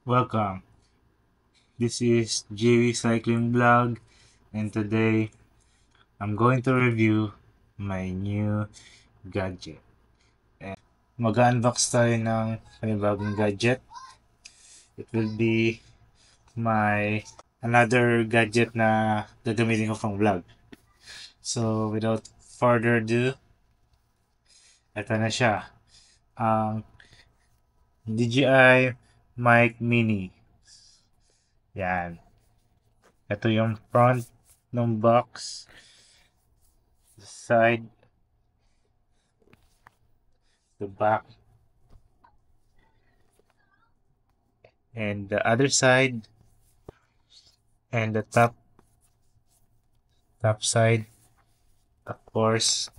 Welcome. This is JV Cycling Vlog, and today I'm going to review my new gadget. Mag-unbox tayo ng panibagong gadget. It will be my another gadget na gagamitin ko pang vlog. So, without further ado, ito na siya. Ang DJI Mic Mini. Yan. Ito yung front ng box. The side. The back. And the other side. And the top side. Of course,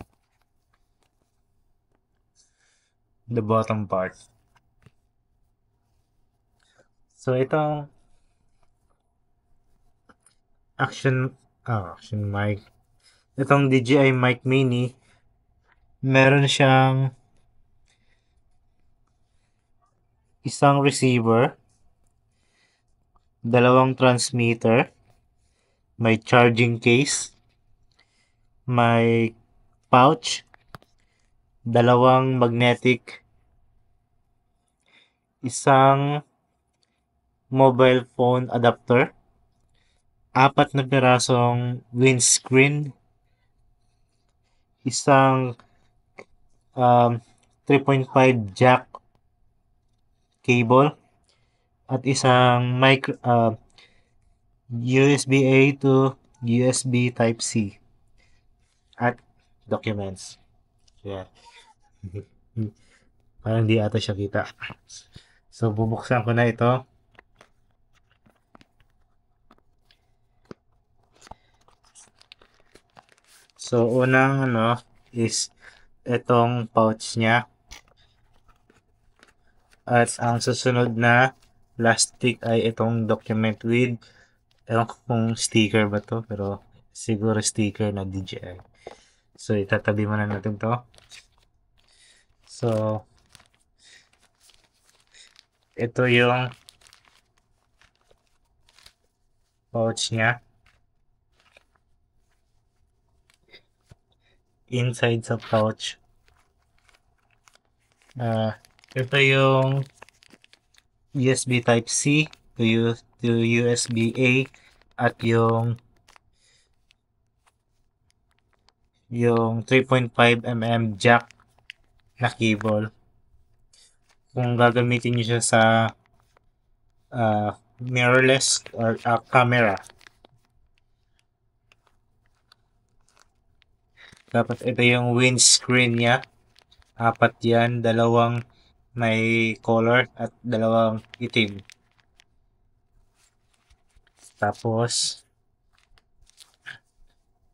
the bottom part. So itong action mic. Itong DJI Mic Mini, meron siyang isang receiver, dalawang transmitter, may charging case, may pouch, dalawang magnetic, isang mobile phone adapter, apat na pirasong windscreen, isang 3.5 jack cable, at isang USB-A to USB Type-C at documents. Yeah. Parang hindi ata siya kita. So, bubuksan ko na ito. So, unang is itong pouch niya. At ang susunod na plastic ay itong document with, ewan ko kung sticker ba to, pero siguro sticker na DJI. So, itatabi muna natin to. So, ito yung pouch niya. Inside sa pouch. Ito yung USB Type-C to USB-A at yung 3.5mm jack na cable. Kung gagamitin niyo siya sa mirrorless or camera. Dapat ito yung windscreen niya. Apat yan, dalawang may color at dalawang itim. Tapos,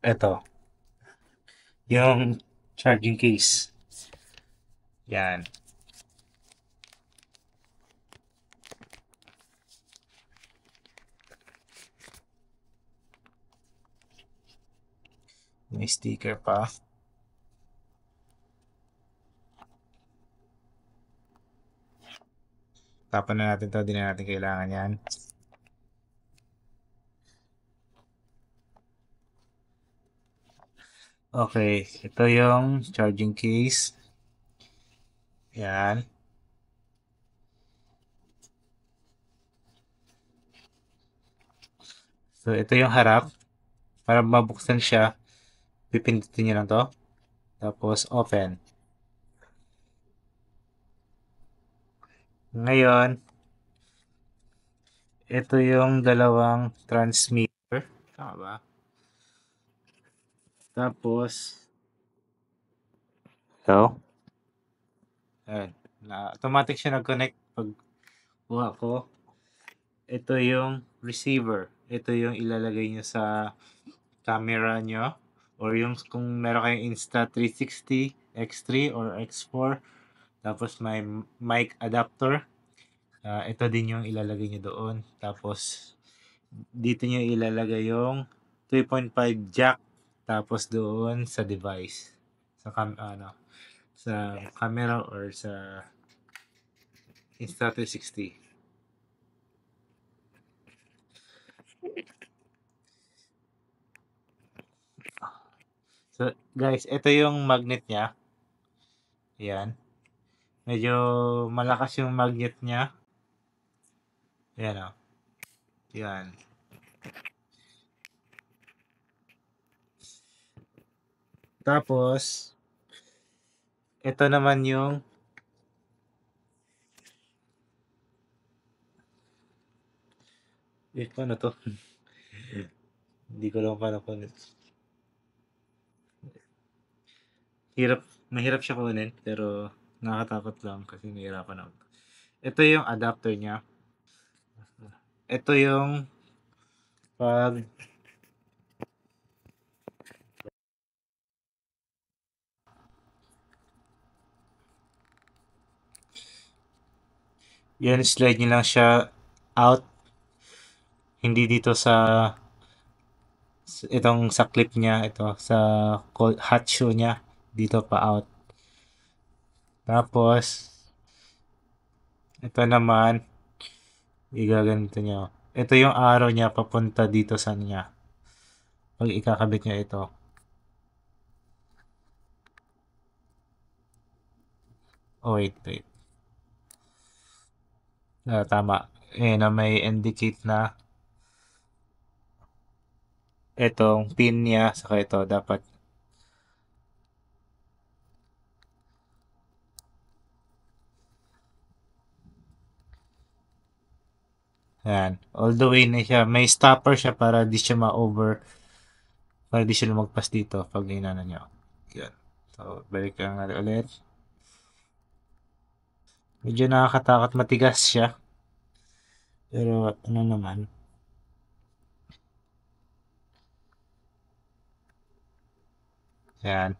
ito. Yung charging case. Yan. May sticker pa. Tapan na natin to, di na natin kailangan yan. Okay, ito yung charging case. Yan. So, ito yung harap. Para mabuksan siya, pipindutin nyo lang to. Tapos, open. Ngayon, ito yung dalawang transmitter. Tama ba? Tapos, ito. Ayan. Automatic siya nag-connect pag kuha ko. Ito yung receiver. Ito yung ilalagay nyo sa camera nyo. Or yung kung meron kayong Insta360, X3 or X4. Tapos may mic adapter. Ito din yung ilalagay nyo doon. Tapos dito nyo ilalagay yung 3.5 jack. Tapos doon sa device. Sa sa camera or sa Insta360. So, guys, ito yung magnet niya. Ayan. Medyo malakas yung magnet niya. Ayan o. Ayan. Tapos, ito naman yung paano to? Hindi ko lang paano kunin. Mahirap siya kunin, pero nakakatakot lang kasi nahihirapan ako. Ito yung adapter niya. Ito yung pag yan, slide nyo lang siya out. Hindi dito sa itong sa clip niya, ito sa hot shoe niya, dito pa out. Tapos ito naman igaganito niyo. Ito yung arrow niya papunta dito sa niya. Pag ikakabit niya ito. Oh, wait. Tama. Na may indicate na itong pin niya saka ito dapat. Ayan. All the way na siya. May stopper siya para di siya ma-over. Para di siya lumagpas dito pag inano niyo. Yan. So, balik lang natin ulit. Medyo nakakatakot, matigas siya. Pero ano naman. Yan.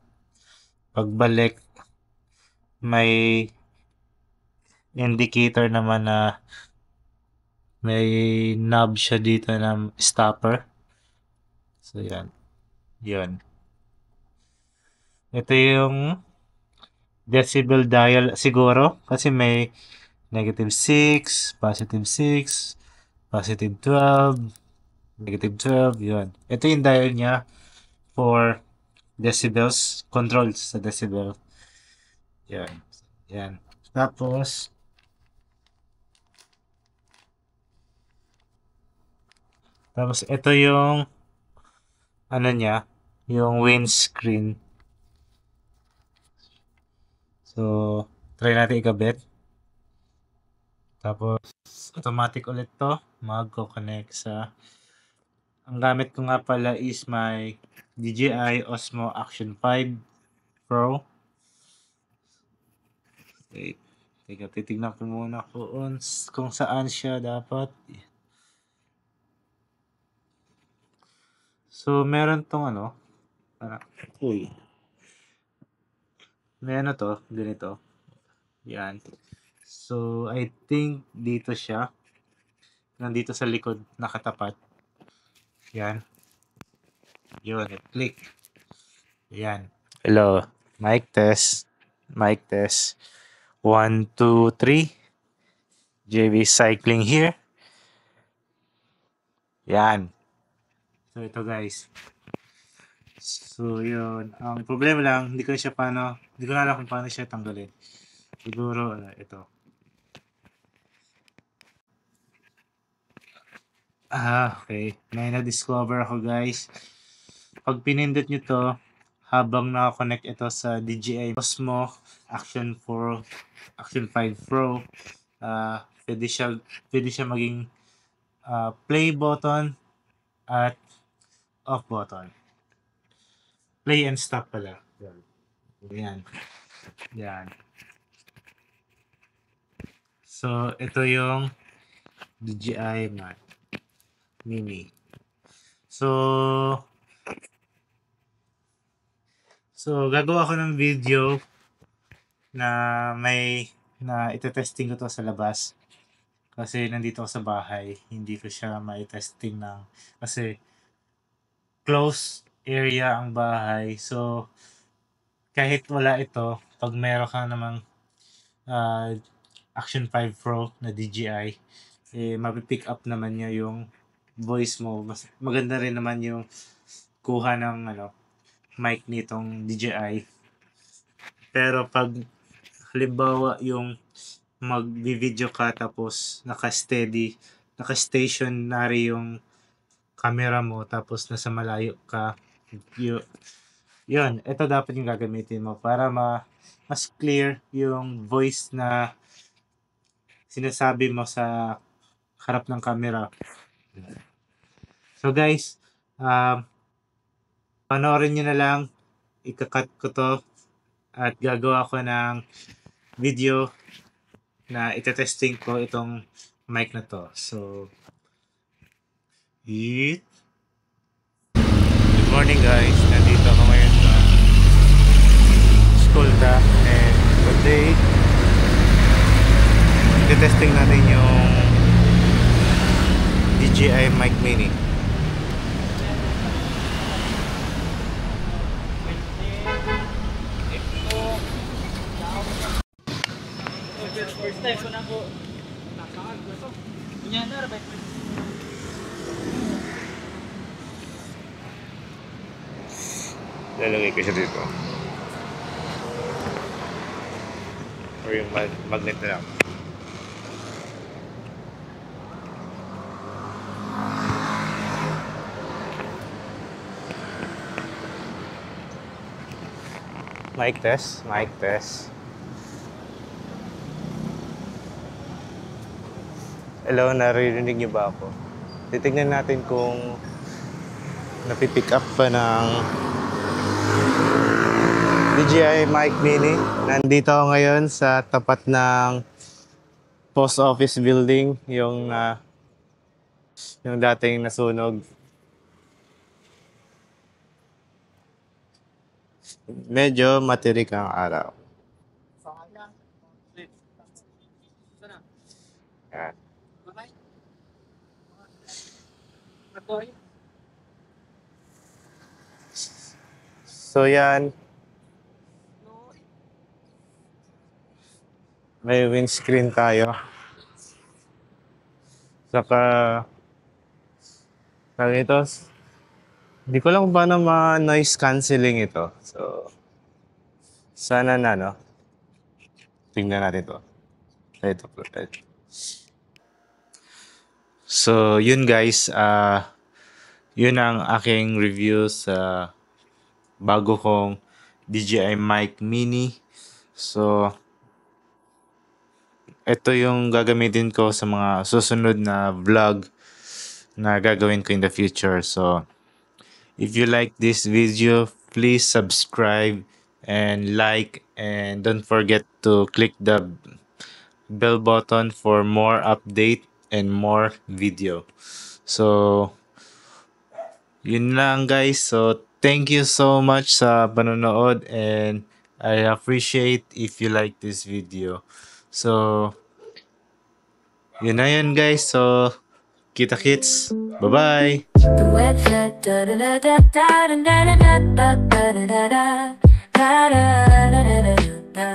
Pagbalik, may indicator naman na may knob siya dito ng stopper. So, yan. Yun. Ito yung decibel dial siguro kasi may -6, +6, +12, -12, yun. Ito yung dial niya for decibels, control sa decibel. Yan. Yan. Tapos ito yung ano niya, yung windscreen. So, try natin ikabit. Tapos, automatic ulit to. Magko-connect sa... Ang gamit ko nga pala is my DJI Osmo Action 5 Pro. Wait. Teka, titignan ko muna kung saan siya dapat. So, meron tong ano. Uy. May ano to, ganito. Yan. So, I think dito siya. Nandito sa likod, nakatapat. Yan. Yun, click. Yan. Hello. Mic test. Mic test. 1, 2, 3. JB Cycling here. Yan. So, ito guys. So, yun. Ang problema lang, hindi ko na alam kung paano siya tanggalin. Siguro, ito. Okay. May na-discover ako guys. Pag pinindot nyo to, habang naka-connect ito sa DJI Osmo Action 5 Pro, pwede siya maging play button at off button. Play and stop pala. Yan. Yan. So, ito yung DJI Mini. So, gagawa ko ng video na itetesting ko to sa labas. Kasi nandito ako sa bahay, hindi ko siya mai-testing kasi close area ang bahay. So, kahit wala ito, pag meron ka namang Action 5 Pro na DJI, mapipick up naman niya yung voice mo. Mas maganda rin naman yung kuha mic nitong DJI. Pero pag halimbawa yung mag-video ka tapos naka-stationary yung camera mo tapos nasa malayo ka, yun, ito dapat yung gagamitin mo para mas clear yung voice na sinasabi mo sa harap ng camera. So guys, panoorin nyo na lang, ikakat ko to at gagawa ko ng video na itetesting ko itong mic na to. So, good morning guys, nandito ako ngayon sa Skolda and today itetesting natin yung DJI Mic Mini. First time ko na po nakakag gusto. Kunya na rabay. Lalagay ko siya dito. Or yung magnet na lang. Mic test, mic test. Hello, naririnig niyo ba ako? Titignan natin kung napipick up pa ng DJI Mic Mini. Nandito ako ngayon sa tapat ng post office building, yung dating nasunog. Medyo matirik ang araw. Yan. So yan. May windscreen tayo. Saka ito, hindi ko lang kung paano ma-noise cancelling ito. So sana na, no? Tingnan natin ito. Ito. So yun guys, yun ang aking review sa bago kong DJI Mic Mini. So ito yung gagamitin ko sa mga susunod na vlog na gagawin ko in the future. So if you like this video, please subscribe and like, and don't forget to click the bell button for more update and more video. So yun lang guys. So thank you so much sa panonood, and I appreciate if you like this video. So yun na yun guys. So kita-kits. Bye-bye. The weather, da da da da da da da da da da da da da da da da da da da.